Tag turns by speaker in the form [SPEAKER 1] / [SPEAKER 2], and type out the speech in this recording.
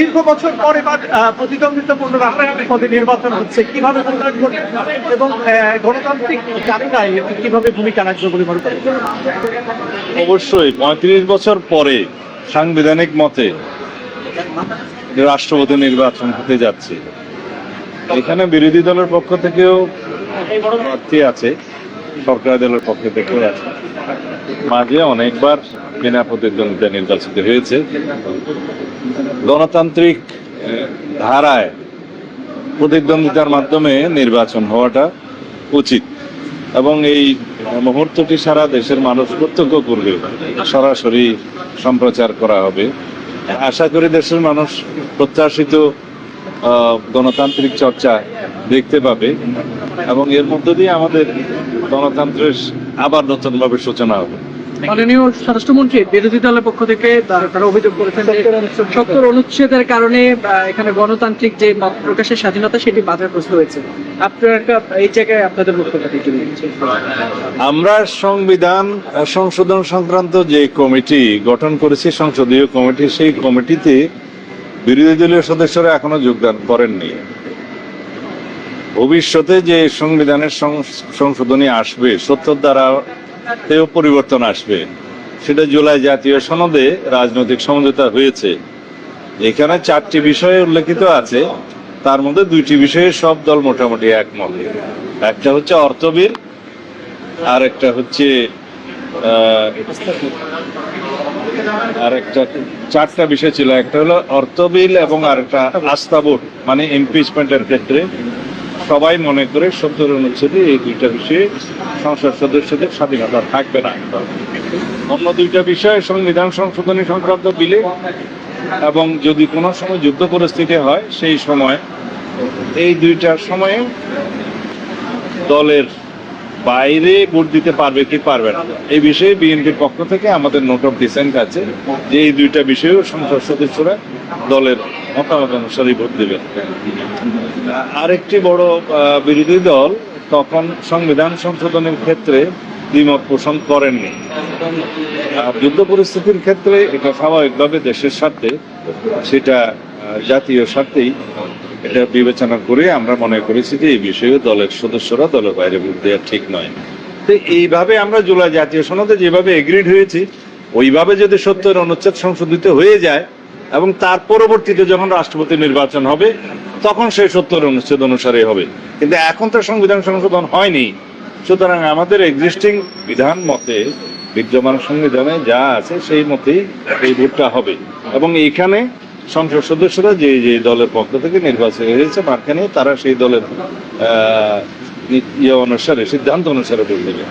[SPEAKER 1] দীর্ঘ বছর পর এবার প্রতিদ্বন্দ্বিতাপূর্ণ রাষ্ট্রপতি পদে নির্বাচন হচ্ছে, কিভাবে মূল্যায়ন করবেন এবং গণতান্ত্রিক যাত্রায় কিভাবে ভূমিকা রাখবে বলে মনে করেন?
[SPEAKER 2] অবশ্যই ৩৫ বছর পরে সাংবিধানিক মতে রাষ্ট্রপতি নির্বাচন হতে যাচ্ছে। এখানে বিরোধী দলের পক্ষ থেকেও প্রার্থী আছে, সরকারি দলের পক্ষ থেকেও আছে। মাঝে অনেকবার বিনা প্রতিদ্বন্দ্বিতা নির্বাচিত হয়েছে। গণতান্ত্রিক ধারায় প্রতিদ্বন্দ্বিতার মাধ্যমে নির্বাচন হওয়াটা উচিত এবং এই মুহূর্তটি সারা দেশের মানুষ প্রত্যক্ষ করবে, সরাসরি সম্প্রচার করা হবে। আশা করি দেশের মানুষ প্রত্যাশিত গণতান্ত্রিক চর্চা দেখতে পাবে এবং এর মধ্য দিয়ে আমাদের গণতন্ত্রের আবার নতুনভাবে সূচনা হবে।
[SPEAKER 3] মাননীয় স্বরাষ্ট্রমন্ত্রী বিরোধী দলের পক্ষ থেকে তারা অভিযোগ করেছেন যে ৭০ অনুচ্ছেদের কারণে এখানে গণতান্ত্রিক যে মত প্রকাশের স্বাধীনতা সেটি বাধাগ্রস্ত হয়েছে। আপনার এই জায়গায় আপনাদের বক্তব্য কি?
[SPEAKER 2] আমরা সংবিধান সংশোধন সংক্রান্ত যে কমিটি গঠন করেছি, সংসদীয় কমিটি, সেই কমিটিতে বিরোধী দলীয় সদস্যরা এখনো যোগদান করেননি। ভবিষ্যতে যে সংবিধানের সংশোধনী আসবে, ৭০ ধারাতেও পরিবর্তন আসবে, সেটা জুলাই জাতীয় সনদে রাজনৈতিক সমঝোতা হয়েছে। এখানে 4টি বিষয়ে উল্লেখিত আছে, তার মধ্যে 2টি বিষয়ে সব দল মোটামুটি একমত। একটা হচ্ছে অর্থবিল, আর একটা হচ্ছে আর একটা 4টা বিষয় ছিল। একটা হলো অর্থবিল এবং আরেকটা আস্থা ভোট, মানে ইমপিচমেন্টের ক্ষেত্রে সবাই মনে করে ৭০ অনুচ্ছেদে এই 2টা বিষয়ে সংসদ সদস্যদের স্বাধীনতা থাকবে না। অন্য 2টা বিষয় সংবিধান সংশোধনী সংক্রান্ত বিলে এবং যদি কোনো সময় যুদ্ধ পরিস্থিতি হয় সেই সময় এই 2টার সময়ে দলের বাইরে ভোট দিতে পারবে কি পারবে না, এই বিষয়ে বিএনপির পক্ষ থেকে আমাদের নোট অফ ডিসেন্ট আছে যে এই 2টা বিষয়েও সংসদ সদস্যরা দলের মতামত অনুসারে ভোট দেবেন। আরেকটি বড় বিরোধী দল তখন সংবিধান সংশোধনের ক্ষেত্রে দ্বিমত পোষণ করেননি। যুদ্ধ পরিস্থিতির ক্ষেত্রে এটা স্বাভাবিকভাবে দেশের স্বার্থে, সেটা জাতীয় স্বার্থেই এটা বিবেচনা করে আমরা মনে করেছি যে এই বিষয়ে দলের সদস্যরা দলের বাইরে ভোট দেওয়া ঠিক নয়। তো এইভাবে আমরা জুলাই জাতীয় সনদে যেভাবে এগ্রিড হয়েছি, ওইভাবে যদি ৭০ অনুচ্ছেদ সংশোধিত হয়ে যায় এবং তার পরবর্তীতে যখন রাষ্ট্রপতি নির্বাচন হবে তখন সেই ৭০ অনুচ্ছেদ অনুসারে হবে। কিন্তু এখন তো সংবিধান সংশোধন হয়নি, সুতরাং আমাদের এক্সিস্টিং বিধান মতে, বিদ্যমান সংবিধানে যা আছে সেই মতেই এই ভোটটা হবে এবং এইখানে সংসদ সদস্যরা যে যে দলের পক্ষ থেকে নির্বাচিত হয়েছে মাঝখানে তারা সেই দলের অনুসারে, সিদ্ধান্ত অনুসারে ভোট দেবে।